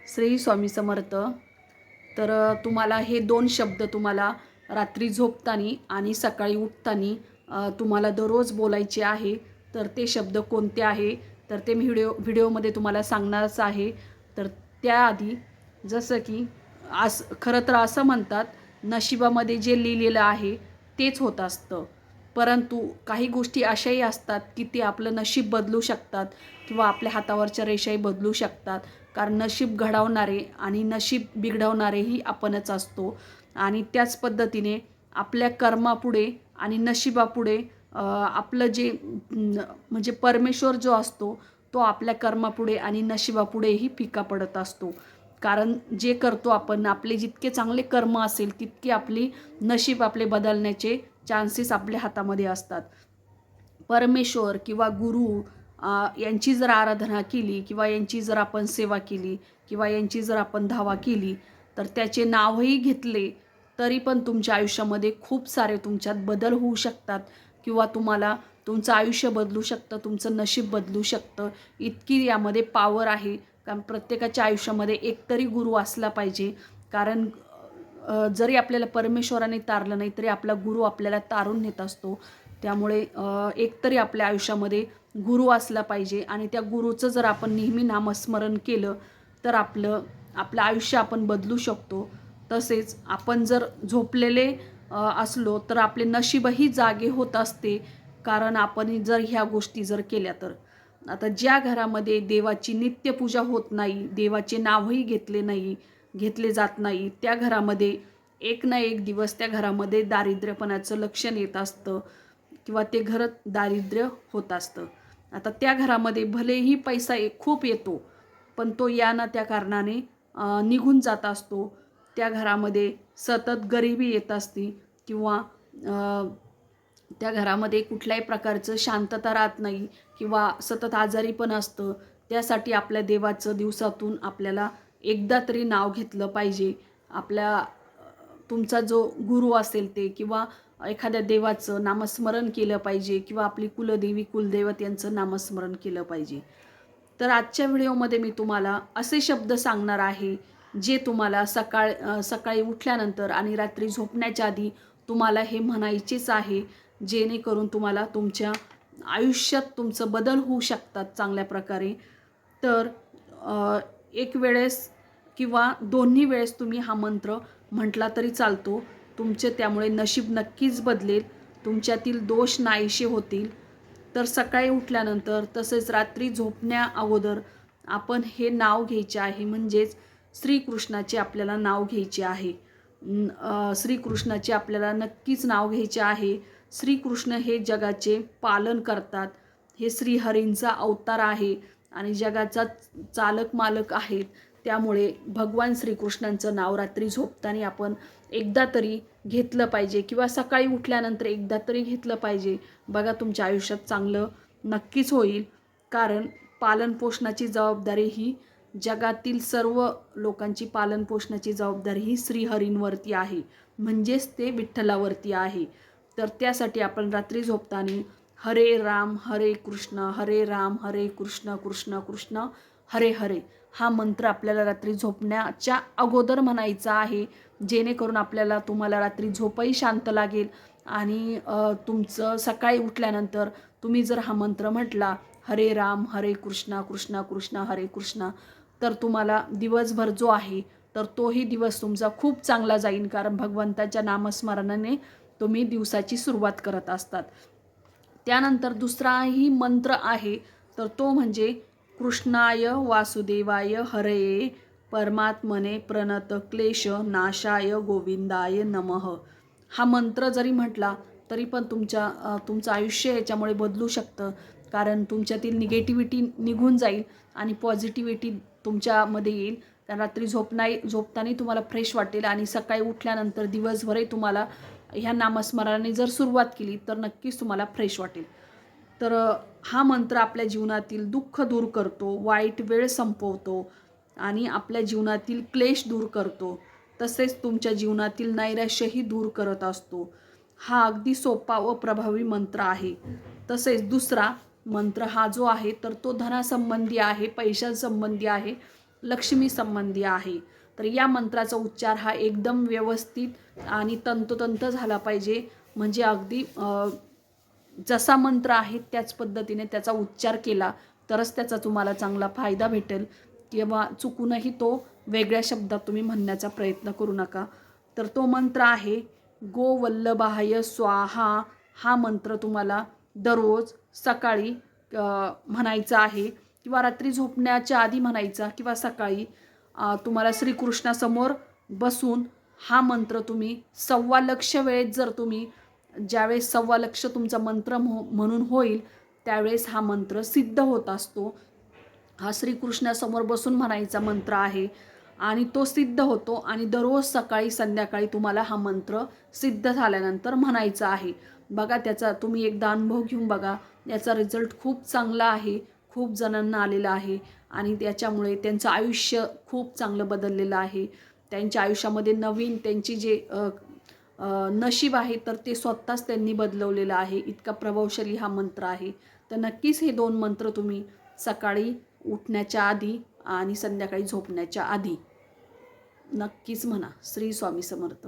श्री स्वामी समर्थ. तर तुम्हाला हे दोन शब्द तुम्हाला रात्री झोपताना आणि सकाळी उठताना तुम्हाला दररोज बोलायचे आहे. तर ते शब्द कोणते आहे तर ते मी व्हिडिओमध्ये तुम्हाला सांगणारच आहे. तर त्याआधी जसं की खरं तर असं म्हणतात, नशिबामध्ये जे लिहिलेलं आहे तेच होत असतं. परंतु काही गोष्टी अशाही असतात की ते आपलं नशीब बदलू शकतात किंवा आपल्या हातावरच्या रेषाही बदलू शकतात. कारण नशीब घडवणारे आणि नशीब बिघडवणारेही आपणच असतो. आणि त्याच पद्धतीने आपल्या कर्मापुढे आणि नशिबापुढे आपलं जे म्हणजे परमेश्वर जो असतो तो आपल्या कर्मापुढे आणि नशिबापुढेही फिका पडत असतो. कारण जे करतो आपण, आपले जितके चांगले कर्म असेल तितके आपली नशीब आपले बदलण्याचे चान्सेस आपल्या हातामध्ये असतात. परमेश्वर किंवा गुरु यांची जर आराधना केली किंवा यांची जर आपण सेवा केली किंवा यांची जर आपण धावा केली तर त्याचे नावही घेतले तरी पण तुमच्या आयुष्यामध्ये खूप सारे तुमच्यात बदल होऊ शकतात किंवा तुम्हाला तुमचं आयुष्य बदलू शकतं, तुमचं नशीब बदलू शकतं. इतकी यामध्ये पॉवर आहे. कारण प्रत्येकाच्या आयुष्यामध्ये एकतरी गुरु असला पाहिजे. कारण जरी आपल्याला परमेश्वराने तारलं नाही तरी आपला गुरु आपल्याला तारून नेत असतो. त्यामुळे एकतरी आपल्या आयुष्यामध्ये गुरु असला पाहिजे आणि त्या गुरुचं जर आपण नेहमी नामस्मरण केलं तर आपलं आयुष्य आपण बदलू शकतो. तसेच आपण जर झोपलेले असलो तर आपले नशीबही जागे होत असते. कारण आपण जर ह्या गोष्टी जर केल्या तर आता ज्या घरामध्ये देवाची नित्यपूजा होत नाही, देवाचे नावही घेतले जात नाही, त्या घरामध्ये एक ना एक दिवस त्या घरामध्ये दारिद्र्यपणाचं लक्षण येत असतं किंवा ते घर दारिद्र्य होत असतं. आता त्या घरामध्ये भलेही पैसा खूप येतो पण तो या ना त्या कारणाने निघून जात असतो. त्या घरामध्ये सतत गरिबी येत असते किंवा त्या घरामध्ये कुठल्याही प्रकारचं शांतता राहत नाही किंवा सतत आजारी पण असतं. त्यासाठी आपल्या देवाचं दिवसातून आपल्याला एकदा तरी नाव घेतलं पाहिजे. तुमचा जो गुरु असेल ते किंवा एखाद्या देवाचं नामस्मरण केलं पाहिजे किंवा आपली कुलदेवी कुलदैवत यांचं नामस्मरण केलं पाहिजे. तर आजच्या व्हिडिओमध्ये मी तुम्हाला असे शब्द सांगणार आहे जे तुम्हाला सकाळी उठल्यानंतर आणि रात्री झोपण्याच्या आधी तुम्हाला हे म्हणायचेच आहे. जेणेकरून तुम्हाला तुमच्या आयुष्यात तुमचं बदल होऊ शकतात चांगल्या प्रकारे. तर एक वेळेस किंवा दोन्ही वेळेस तुम्ही हा मंत्र म्हटला तरी चालतो. तुमचे त्यामुळे नशीब नक्कीच बदलेल, तुमच्यातील दोष नाहीसे होतील. तर सकाळी उठल्यानंतर तसेच रात्री झोपण्या अगोदर आपण हे नाव घ्यायचे आहे. म्हणजेच श्रीकृष्णाचे आपल्याला नाव घ्यायचे आहे. श्रीकृष्णाचे आपल्याला नक्कीच नाव घ्यायचे आहे. श्रीकृष्ण हे जगाचे पालन करतात. हे श्रीहरींचा अवतार आहे आणि जगाचा चालक मालक आहेत. त्यामुळे भगवान श्रीकृष्णांचं नाव रात्री झोपताना आपण एकदा तरी घेतलं पाहिजे किंवा सकाळी उठल्यानंतर एकदा तरी घेतलं पाहिजे. बघा तुमच्या आयुष्यात चांगलं नक्कीच होईल. कारण पालनपोषणाची जबाबदारी ही जगातील सर्व लोकांची पालनपोषणाची जबाबदारी ही श्रीहरींवरती आहे. म्हणजेच ते विठ्ठलावरती आहे. तर त्यासाठी आपण रात्री झोपताना हरे राम हरे राम हरे कृष्ण कृष्ण कृष्ण हरे हरे हा मंत्र आपल्याला रात्री झोपण्याच्या अगोदर म्हणायचा आहे. जेणेकरून तुम्हाला रात्री झोपही शांत लागेल आणि तुमचं सकाळी उठल्यानंतर तुम्ही जर हा मंत्र म्हटला हरे राम हरे कृष्ण कृष्ण कृष्ण हरे कृष्ण तर तुम्हाला दिवसभर जो आहे तर तोही दिवस तुमचा खूप चांगला जाईल. कारण भगवंताच्या नामस्मरणाने तुम्ही दिवसाची सुरुवात करत असतात. त्यानंतर दुसराही मंत्र आहे तर तो म्हणजे कृष्णाय वासुदेवाय हरये परमात्मने प्रणत क्लेश नाशाय गोविंदाय नमः. हा मंत्र जरी म्हटला तरी पण तुमचं आयुष्य याच्यामुळे बदलू शकतं. कारण तुमच्यातील निगेटिव्हिटी निघून जाईल आणि पॉझिटिव्हिटी तुमच्यामध्ये येईल. कारण रात्री झोपताना तुम्हाला फ्रेश वाटेल आणि सकाळी उठल्यानंतर दिवसभरही तुम्हाला ह्या नामस्मरणाने जर सुरुवात केली तर नक्कीच तुम्हाला फ्रेश वाटेल. तर हा मंत्र आपल्या जीवनातील दुःख दूर करतो, वाईट वेळ संपवतो आणि आपल्या जीवनातील क्लेश दूर करतो. तसेच तुमच्या जीवनातील नैराश्यही दूर करत असतो. हा अगदी सोपा व प्रभावी मंत्र आहे. तसेच दुसरा मंत्र हा जो आहे तर तो धनासंबंधी आहे, पैशासंबंधी आहे. लक्ष्मी संबंधी आहे. तर या मंत्राचा उच्चार हा एकदम व्यवस्थित आणि तंतोतंत झाला पाहिजे. म्हणजे अगदी जसा मंत्र आहे त्याच पद्धतीने त्याचा उच्चार केला तरच त्याचा तुम्हाला चांगला फायदा भेटेल. किंवा चुकूनही तो वेगळ्या शब्दात तुम्ही म्हणण्याचा प्रयत्न करू नका. तर तो मंत्र आहे गोवल्लभाय स्वाहा. हा मंत्र तुम्हाला दररोज सकाळी म्हणायचा आहे किंवा रात्री झोपण्याच्या आधी म्हणायचा किंवा सकाळी तुम्हाला श्रीकृष्णासमोर बसून हा मंत्र तुम्ही 1.25 वेळेत जर तुम्ही ज्यावेळेस 1.25 तुमचा मंत्र म्हणून होईल त्यावेळेस हा मंत्र सिद्ध होत असतो. हा श्रीकृष्णासमोर बसून म्हणायचा मंत्र आहे आणि तो सिद्ध होतो आणि दररोज सकाळी संध्याकाळी तुम्हाला हा मंत्र सिद्ध झाल्यानंतर म्हणायचा आहे. बघा त्याचा तुम्ही एकदा अनुभव घेऊन बघा. याचा रिझल्ट खूप चांगला आहे. खूप जणांना आलेला आहे आणि त्याच्यामुळे त्यांचं आयुष्य खूप चांगलं बदललेलं आहे. त्यांच्या आयुष्यामध्ये नवीन त्यांची जे नशीब आहे तर ते स्वतःच त्यांनी बदलवलेलं आहे. इतका प्रभावशाली हा मंत्र आहे. तर नक्कीच हे 2 मंत्र तुम्ही सकाळी उठण्याच्या आधी आणि संध्याकाळी झोपण्याच्या आधी नक्कीच म्हणा. श्री स्वामी समर्थ.